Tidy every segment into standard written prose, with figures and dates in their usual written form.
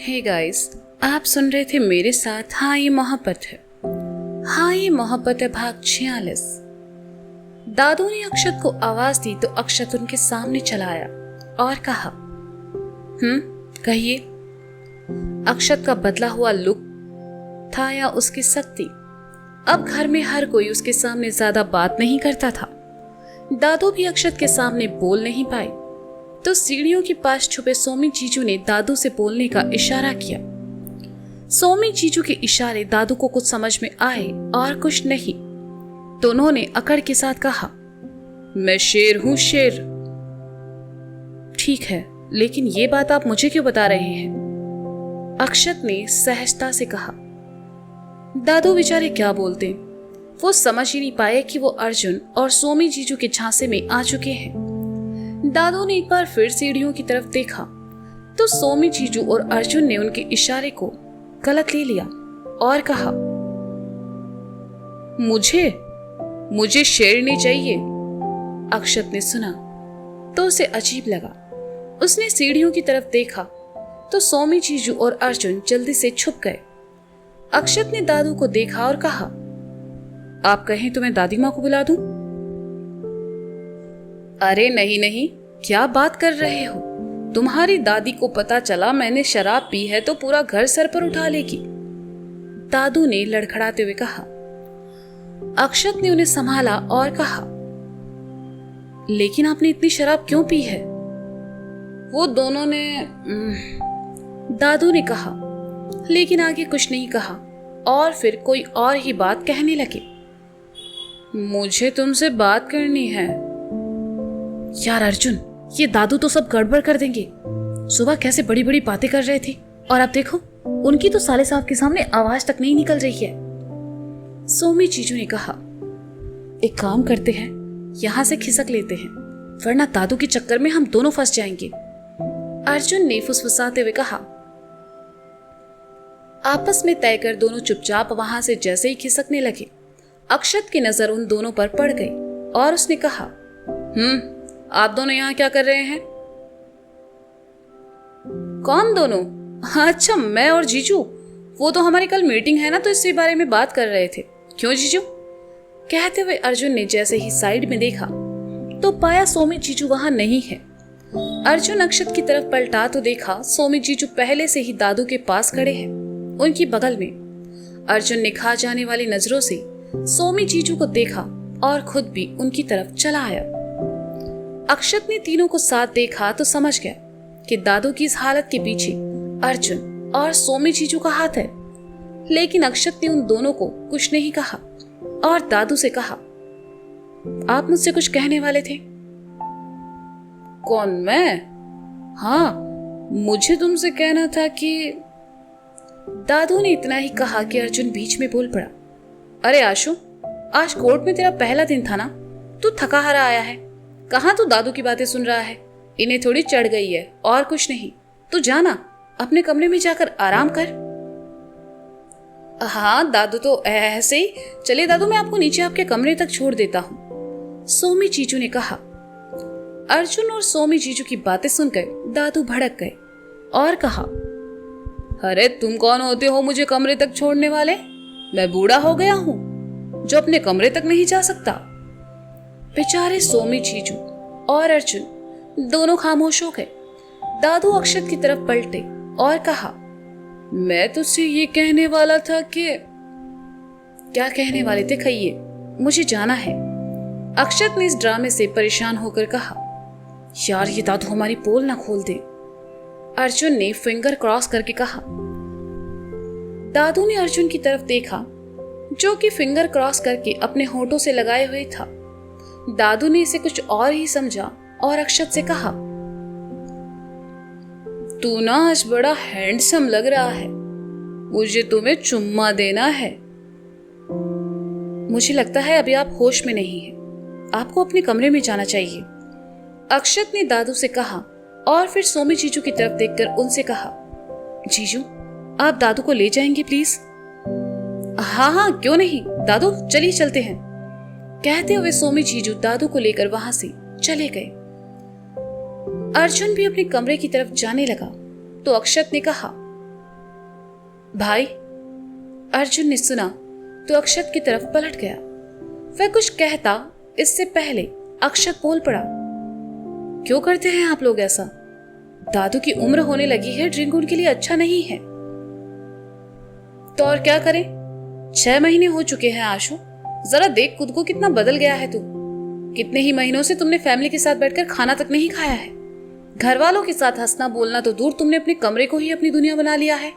Hey guys, आप सुन रहे थे मेरे साथ हाँ ये मोहब्बत है। हाँ ये मोहब्बत है भाग 46। दादू ने अक्षत को आवाज दी तो अक्षत उनके सामने चला आया और कहा, कहिए। अक्षत का बदला हुआ लुक था या उसकी सख्ती। अब घर में हर कोई उसके सामने ज्यादा बात नहीं करता था। दादू भी अक्षत के सामने बोल नहीं पाए तो सीढ़ियों के पास छुपे सोमी जीजू ने दादू से बोलने का इशारा किया। सोमी जीजू के इशारे दादू को कुछ समझ में आए और कुछ नहीं तो उन्होंने अकड़ के साथ कहा, मैं शेर हूं, शेर। ठीक है, लेकिन ये बात आप मुझे क्यों बता रहे हैं? अक्षत ने सहजता से कहा। दादू बेचारे क्या बोलते, वो समझ ही नहीं पाए कि वो अर्जुन और सोमी जीजू के झांसे में आ चुके हैं। दादू ने एक बार फिर सीढ़ियों की तरफ देखा तो सोमी जीजू और अर्जुन ने उनके इशारे को गलत ले लिया और कहा, मुझे शेरनी चाहिए। अक्षत ने सुना तो उसे अजीब लगा। उसने सीढ़ियों की तरफ देखा तो सोमी जीजू और अर्जुन जल्दी से छुप गए। अक्षत ने दादू को देखा और कहा, आप कहें तो मैं दादी माँ को बुला दूं? अरे नहीं, क्या बात कर रहे हो? तुम्हारी दादी को पता चला मैंने शराब पी है तो पूरा घर सर पर उठा लेगी, दादू ने लड़खड़ाते हुए कहा। अक्षत ने उन्हें संभाला और कहा, लेकिन आपने इतनी शराब क्यों पी है? वो दोनों ने दादू ने कहा, लेकिन आगे कुछ नहीं कहा और फिर कोई और ही बात कहने लगे। मुझे तुमसे बात करनी है। यार अर्जुन, ये दादू तो सब गड़बड़ कर देंगे। सुबह कैसे बड़ी बड़ी बातें कर रहे थे और अब देखो उनकी तो साले साहब के सामने आवाज तक नहीं निकल रही है। सोमी जीजू ने कहा, एक काम करते हैं, यहां से खिसक लेते हैं, वरना दादू के चक्कर में हम दोनों फंस जाएंगे, अर्जुन ने फुसफुसाते हुए कहा। आपस में तय कर दोनों चुपचाप वहां से जैसे ही खिसकने लगे, अक्षत की नजर उन दोनों पर पड़ गई और उसने कहा, आप दोनों यहाँ क्या कर रहे हैं? कौन दोनों? अच्छा, मैं और जीजू। वो तो हमारी कल मीटिंग है ना, तो इसी बारे में बात कर रहे थे। क्यों जीजू? कहते हुए अर्जुन ने जैसे ही साइड में देखा तो पाया सोमी जीजू वहां नहीं है। अर्जुन अक्षत की तरफ पलटा तो देखा सोमी जीजू पहले से ही दादू के पास खड़े हैं, उनकी बगल में। अर्जुन ने खा जाने वाली नजरों से सोमी जीजू को देखा और खुद भी उनकी तरफ चला आया। अक्षत ने तीनों को साथ देखा तो समझ गया कि दादू की इस हालत के पीछे अर्जुन और सोमी जीजू का हाथ है। लेकिन अक्षत ने उन दोनों को कुछ नहीं कहा और दादू से कहा, आप मुझसे कुछ कहने वाले थे? कौन, मैं? हाँ, मुझे तुमसे कहना था कि। दादू ने इतना ही कहा कि अर्जुन बीच में बोल पड़ा, अरे आशु, आज कोर्ट में तेरा पहला दिन था ना, तू थका हारा आया है। कहाँ तू दादू की बातें सुन रहा है? इन्हें थोड़ी चढ़ गई है और कुछ नहीं। तू जाना, अपने कमरे में जाकर आराम कर। हाँ दादू, तो ऐसे ही। चलिए दादू, मैं आपको नीचे आपके कमरे तक छोड़ देता हूँ, सोमी जीजू ने कहा। अर्जुन और सोमी जीजू की बातें सुनकर दादू भड़क गए और कहा, अरे तुम कौन होते हो मुझे कमरे तक छोड़ने वाले? मैं बूढ़ा हो गया हूँ जो अपने कमरे तक नहीं जा सकता? बेचारे सोमी जीजू और अर्जुन दोनों खामोश हो गए। दादू अक्षत की तरफ पलटे और कहा, मैं तुझसे ये कहने वाला था कि। क्या कहने वाले थे? कहिए, मुझे जाना है, अक्षत ने इस ड्रामे से परेशान होकर कहा। यार ये दादू हमारी पोल ना खोल दे, अर्जुन ने फिंगर क्रॉस करके कहा। दादू ने अर्जुन की तरफ देखा जो कि फिंगर क्रॉस करके अपने होठों से लगाए हुए था। दादू ने इसे कुछ और ही समझा और अक्षत से कहा, तू ना आज बड़ा हैंडसम लग रहा है, मुझे तुम्हें चुम्मा देना है। मुझे लगता है अभी आप होश में नहीं हैं, आपको अपने कमरे में जाना चाहिए, अक्षत ने दादू से कहा और फिर सोमी जीजू की तरफ देखकर उनसे कहा, जीजू आप दादू को ले जाएंगे प्लीज? हाँ, क्यों नहीं दादू, चलिए चलते हैं। कहते हुए सोमी जीजू दादू को लेकर वहां से चले गए। अर्जुन भी अपने कमरे की तरफ जाने लगा तो अक्षत ने कहा, भाई, अर्जुन ने सुना तो अक्षत की तरफ पलट गया। वह कुछ कहता इससे पहले अक्षत बोल पड़ा, क्यों करते हैं आप लोग ऐसा? दादू की उम्र होने लगी है, ड्रिंक उनके लिए अच्छा नहीं है। तो और क्या करें? 6 महीने हो चुके हैं आशु, जरा देख खुद को, कितना बदल गया है तू। कितने ही महीनों से तुमने फैमिली के साथ बैठकर खाना तक नहीं खाया है। घर वालों के साथ हंसना बोलना तो दूर, तुमने अपने कमरे को ही अपनी दुनिया बना लिया है।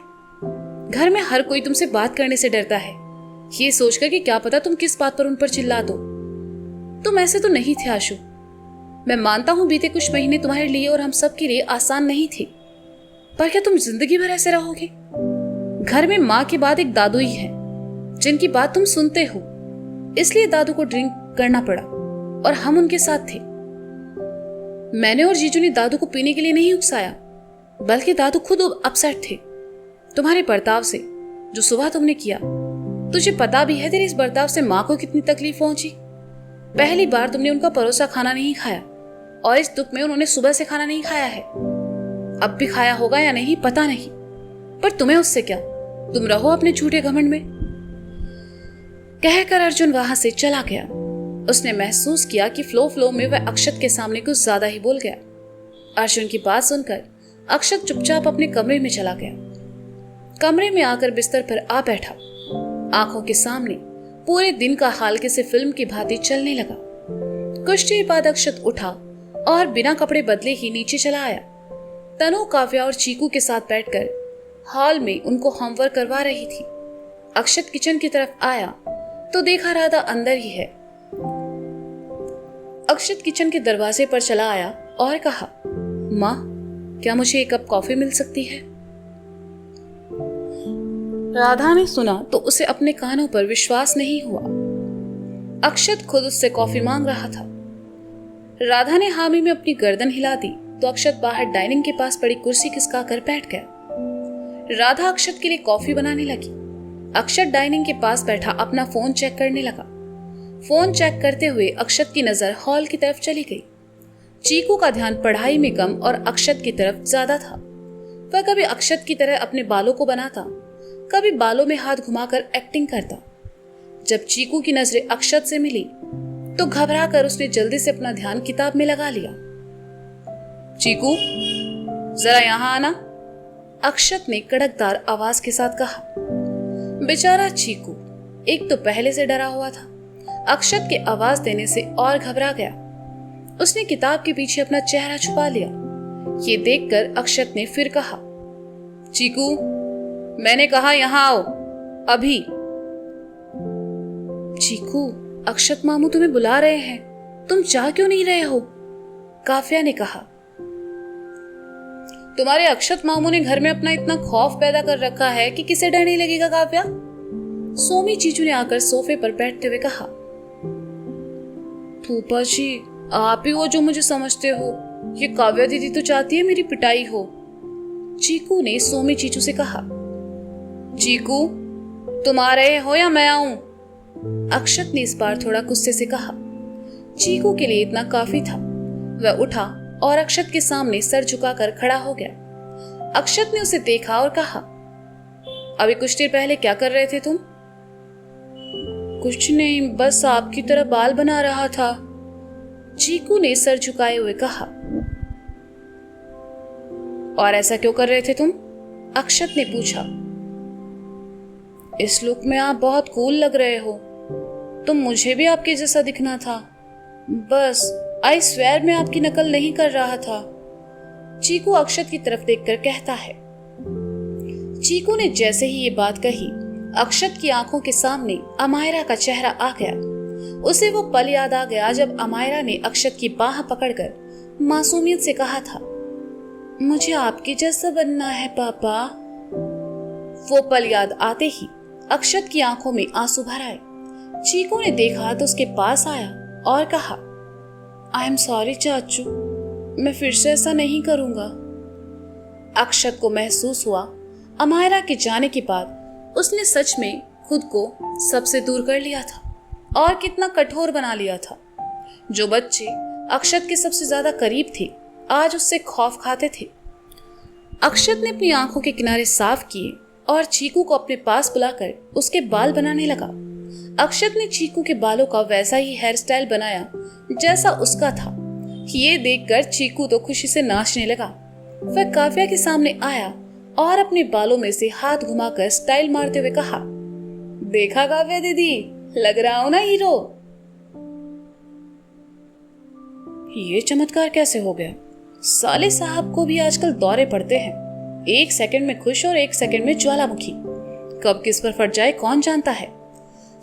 घर में हर कोई तुमसे बात करने से डरता है, ये सोचकर कि क्या पता तुम किस बात पर उन पर चिल्ला दो। तुम ऐसे तो नहीं थे आशु। मैं मानता हूं बीते कुछ महीने तुम्हारे लिए और हम सब के लिए आसान नहीं थे, पर क्या तुम जिंदगी भर ऐसे रहोगे? घर में माँ के बाद एक दादू ही है जिनकी बात तुम सुनते हो, इसलिए दादू को ड्रिंक करना पड़ा और हम उनके साथ थे। मैंने और जीजू ने दादू को पीने के लिए नहीं उकसाया, बल्कि दादू खुद अपसेट थे तुम्हारे बर्ताव से, जो सुबह तुमने किया। तुझे पता भी है तेरे इस बर्ताव से माँ को कितनी तकलीफ पहुंची। पहली बार तुमने उनका परोसा खाना नहीं खाया और इस दुख में उन्होंने सुबह से खाना नहीं खाया है। अब भी खाया होगा या नहीं पता नहीं, पर तुम्हें उससे क्या, तुम रहो अपने झूठे घमंड में। कहकर अर्जुन वहां से चला गया। उसने महसूस किया कि फ्लो में वह अक्षत के सामने कुछ ज्यादा ही बोल गया। अर्जुन की बात सुनकर अक्षत चुपचाप अपने कमरे में चला गया। कमरे में आकर बिस्तर पर आ बैठा। आंखों के सामने पूरे दिन का हाल किसी फिल्म की भांति चलने लगा। कुछ देर बाद अक्षत उठा और बिना कपड़े बदले ही नीचे चला आया। तनु, काव्या और चीकू के साथ बैठकर हॉल में उनको होमवर्क करवा रही थी। अक्षत किचन की तरफ आया तो देखा राधा अंदर ही है। अक्षत किचन के दरवाजे पर चला आया और कहा, माँ, क्या मुझे एक कप कॉफी मिल सकती है? राधा ने सुना तो उसे अपने कानों पर विश्वास नहीं हुआ। अक्षत खुद उससे कॉफी मांग रहा था। राधा ने हामी में अपनी गर्दन हिला दी तो अक्षत बाहर डाइनिंग के पास पड़ी कुर्सी खिसका कर बैठ गया। राधा अक्षत के लिए कॉफी बनाने लगी। अक्षत डाइनिंग के पास बैठा अपना फोन चेक करने लगा। फोन चेक करते हुए अक्षत की नजर हॉल की तरफ चली गई। चीकू का ध्यान पढ़ाई में कम और अक्षत की तरफ ज्यादा था। वह कभी अक्षत की तरह अपने बालों को बनाता, कभी बालों में हाथ घुमाकर एक्टिंग करता। जब चीकू की नजरें अक्षत से मिली तो घबरा कर उसने जल्दी से अपना ध्यान किताब में लगा लिया। चीकू, जरा यहां आना, अक्षत ने कड़कदार आवाज के साथ कहा। बेचारा चीकू एक तो पहले से डरा हुआ था, अक्षत के आवाज देने से और घबरा गया। उसने किताब के पीछे अपना चेहरा छुपा लिया। ये देखकर अक्षत ने फिर कहा, चीकू, मैंने कहा यहां आओ अभी। चीकू, अक्षत मामू तुम्हें बुला रहे हैं, तुम जा क्यों नहीं रहे हो? काव्या ने कहा। तुम्हारे अक्षत मामू ने घर में अपना इतना खौफ पैदा कर रखा है कि किसे डर नहीं लगेगा काव्या? सोमी जीजू ने आकर सोफे पर बैठते हुए कहा। फूफा जी, आप ही हो जो मुझे समझते हो। ये काव्या दीदी तो चाहती है मेरी पिटाई हो। चीकू ने सोमी जीजू से कहा। चीकू, तुम आ रहे हो या मैं आऊं? अक्षत ने इस बार थोड़ा गुस्से से कहा। चीकू के लिए इतना काफी था। वह उठा और अक्षत के सामने सर झुकाकर खड़ा हो गया। अक्षत ने उसे देखा और कहा, अभी कुछ देर पहले क्या कर रहे थे तुम? कुछ नहीं, बस आपकी तरह बाल बना रहा था, चीकू ने सर झुकाए हुए कहा। और ऐसा क्यों कर रहे थे तुम? अक्षत ने पूछा। इस लुक में आप बहुत कूल लग रहे हो। तुम मुझे भी आपके जैसा दिखना था, बस आई स्वेयर मैं आपकी नकल नहीं कर रहा था, चीकू अक्षत की तरफ देखकर कहता है। चीकू ने जैसे ही ये बात कही, अक्षत की आंखों के सामने अमायरा का चेहरा आ गया। उसे वो पल याद आ गया जब अमायरा ने अक्षत की बाह पकड़कर मासूमियत से कहा था, मुझे आपके जैसा बनना है पापा। वो पल याद आते ही अक्षत की आंखों में आंसू भर आए। चीकू ने देखा तो उसके पास आया और कहा, आई एम सॉरी चाचू, मैं फिर से ऐसा नहीं करूंगा। अक्षत को महसूस हुआ अमायरा के जाने के बाद उसने सच में खुद को सबसे दूर कर लिया था और कितना कठोर बना लिया था। जो बच्चे अक्षत के सबसे ज्यादा करीब थे आज उससे खौफ खाते थे। अक्षत ने अपनी आंखों के किनारे साफ किए और चीकू को अपने पास बुलाकर उसके बाल बनाने लगा। अक्षत ने चीकू के बालों का वैसा ही हेयर स्टाइल बनाया जैसा उसका था। ये देखकर चीकू तो खुशी से नाचने लगा। वह काव्या के सामने आया और अपने बालों में से हाथ घुमाकर स्टाइल मारते हुए कहा, देखा काव्या दीदी, लग रहा हूं ना हीरो। ये चमत्कार कैसे हो गया? साले साहब को भी आजकल दौरे पड़ते हैं, 1 सेकंड में खुश और 1 सेकंड में ज्वालामुखी। कब किस पर फट जाए कौन जानता है।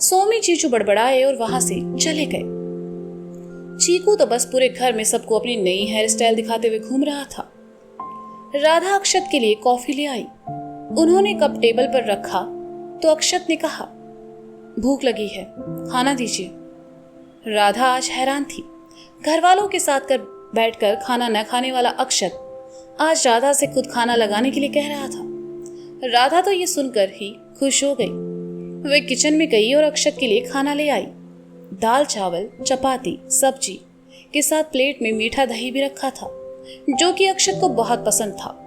सोमी चीचू बड़बड़ाए और वहां से चले गए। चीकू तो बस पूरे घर में सबको अपनी नई हेयर स्टाइल दिखाते हुए घूम रहा था। राधा अक्षत के लिए कॉफी ले आई। उन्होंने कप टेबल पर रखा तो अक्षत ने कहा, भूख लगी है, खाना दीजिए। राधा आज हैरान थी। घर वालों के साथ बैठकर खाना न खाने वाला अक्षत आज राधा से खुद खाना लगाने के लिए कह रहा था। राधा तो ये सुनकर ही खुश हो गई। वे किचन में गई और अक्षत के लिए खाना ले आई। दाल चावल, चपाती, सब्जी के साथ प्लेट में मीठा दही भी रखा था, जो कि अक्षत को बहुत पसंद था।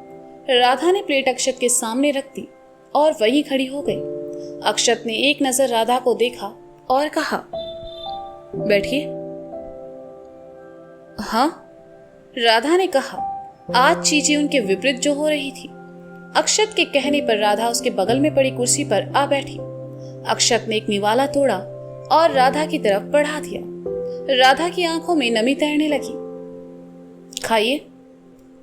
राधा ने प्लेट अक्षत के सामने रख दी और वहीं खड़ी हो गई। अक्षत ने एक नजर राधा को देखा और कहा, बैठिए। हाँ, राधा ने कहा। आज चीजें उनके विपरीत जो हो रही थी। अक्षत के कहने पर राधा उसके बगल में पड़ी कुर्सी पर आ बैठी। अक्षत ने एक निवाला तोड़ा और राधा की तरफ बढ़ा दिया। राधा की आंखों में नमी तैरने लगी। खाइए,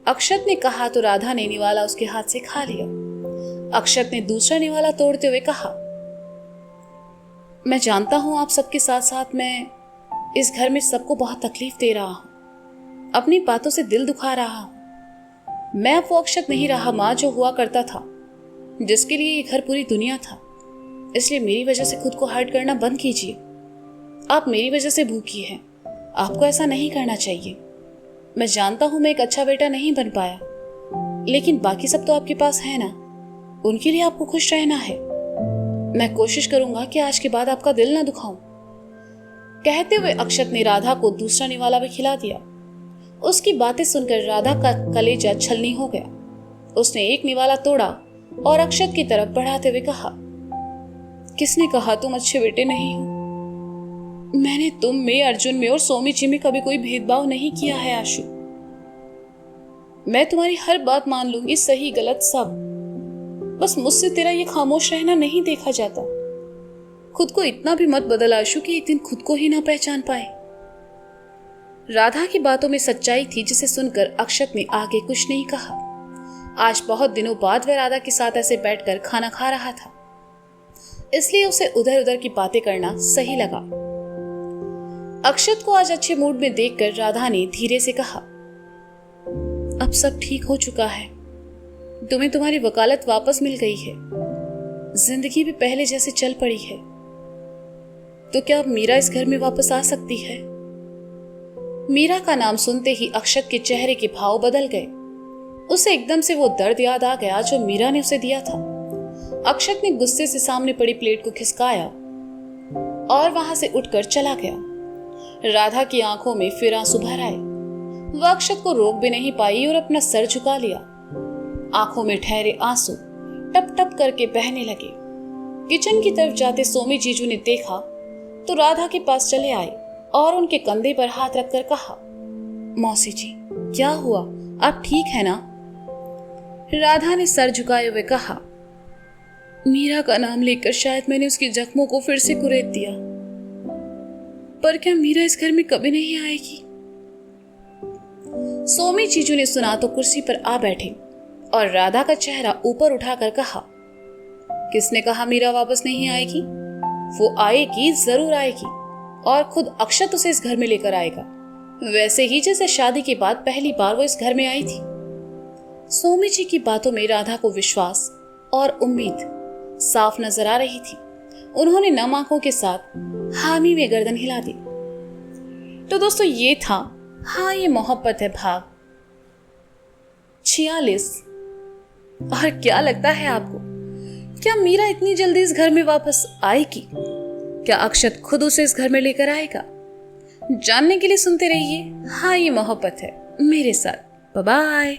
अक्षत ने कहा तो राधा ने निवाला उसके हाथ से खा लिया। अक्षत ने दूसरा निवाला तोड़ते हुए कहा, मैं जानता हूं आप सबके साथ साथ मैं इस घर में सबको बहुत तकलीफ दे रहा हूं, अपनी बातों से दिल दुखा रहा हूं। मैं अब वो अक्षत नहीं रहा मां जो हुआ करता था, जिसके लिए ये घर पूरी दुनिया था। इसलिए मेरी वजह से खुद को हर्ट करना बंद कीजिए। आप मेरी वजह से भूखी हैं, आपको ऐसा नहीं करना चाहिए। मैं जानता हूं मैं एक अच्छा बेटा नहीं बन पाया, लेकिन बाकी सब तो आपके पास है ना, उनके लिए आपको खुश रहना है। मैं कोशिश करूंगा कि आज के बाद आपका दिल ना दुखाऊं। कहते हुए अक्षत ने राधा को दूसरा निवाला भी खिला दिया। उसकी बातें सुनकर राधा का कलेजा छलनी हो गया। उसने एक निवाला तोड़ा और अक्षत की तरफ बढ़ाते हुए कहा, किसने कहा तुम अच्छे बेटे नहीं हो? मैंने तुम में, अर्जुन में और सोमी जी में कभी कोई भेदभाव नहीं किया है आशु। मैं तुम्हारी हर बात मान लूंगी, सही गलत सब। बस मुझसे तेरा ये खामोश रहना नहीं देखा जाता। खुद को इतना भी मत बदल आशु कि एक दिन खुद को ही ना पहचान पाए। राधा की बातों में सच्चाई थी, जिसे सुनकर अक्षत ने आगे कुछ नहीं कहा। आज बहुत दिनों बाद वह राधा के साथ ऐसे बैठकर खाना खा रहा था, इसलिए उसे उधर उधर की बातें करना सही लगा। अक्षत को आज अच्छे मूड में देखकर राधा ने धीरे से कहा, अब सब ठीक हो चुका है। तुम्हें तुम्हारी वकालत वापस मिल गई है, जिंदगी भी पहले जैसे चल पड़ी है। तो क्या अब मीरा इस घर में वापस आ सकती है? मीरा का नाम सुनते ही अक्षत के चेहरे के भाव बदल गए। उसे एकदम से वो दर्द याद आ गया जो मीरा ने उसे दिया था। अक्षत ने गुस्से से सामने पड़ी प्लेट को खिसकाया और वहां से उठकर चला गया। राधा की आंखों में फिर आंसू भर आए। वह अक्षत को रोक भी नहीं पाई और अपना सर झुका लिया। आंखों में ठहरे आंसू टप टप करके बहने लगे। किचन की तरफ जाते सोमी जीजू ने देखा तो राधा के पास चले आए और उनके कंधे पर हाथ रखकर कहा, मौसी जी क्या हुआ, आप ठीक है ना? राधा ने सर झुकाए हुए कहा, मीरा का नाम लेकर शायद मैंने उसके जख्मों को फिर से कुरेद दिया, पर क्या मीरा इस घर में कभी नहीं आएगी? सोमी जीजू ने सुना तो कुर्सी पर आ बैठे और राधा का चेहरा ऊपर उठाकर कहा, किसने कहा मीरा वापस नहीं आएगी? वो आएगी, जरूर आएगी, और खुद अक्षत उसे इस घर में लेकर आएगा, वैसे ही जैसे शादी के बाद पहली बार वो इस घर में आई थी। सोमी जी की बातों में राधा को विश्वास और उम्मीद साफ नजर आ रही थी। उन्होंने नम आंखों के साथ हामी में गर्दन हिला दी। तो दोस्तों ये था हाँ ये मोहब्बत है भाग 46। और क्या लगता है आपको, क्या मीरा इतनी जल्दी इस घर में वापस आएगी? क्या अक्षत खुद उसे इस घर में लेकर आएगा? जानने के लिए सुनते रहिए हाँ ये मोहब्बत है मेरे साथ। Bye bye.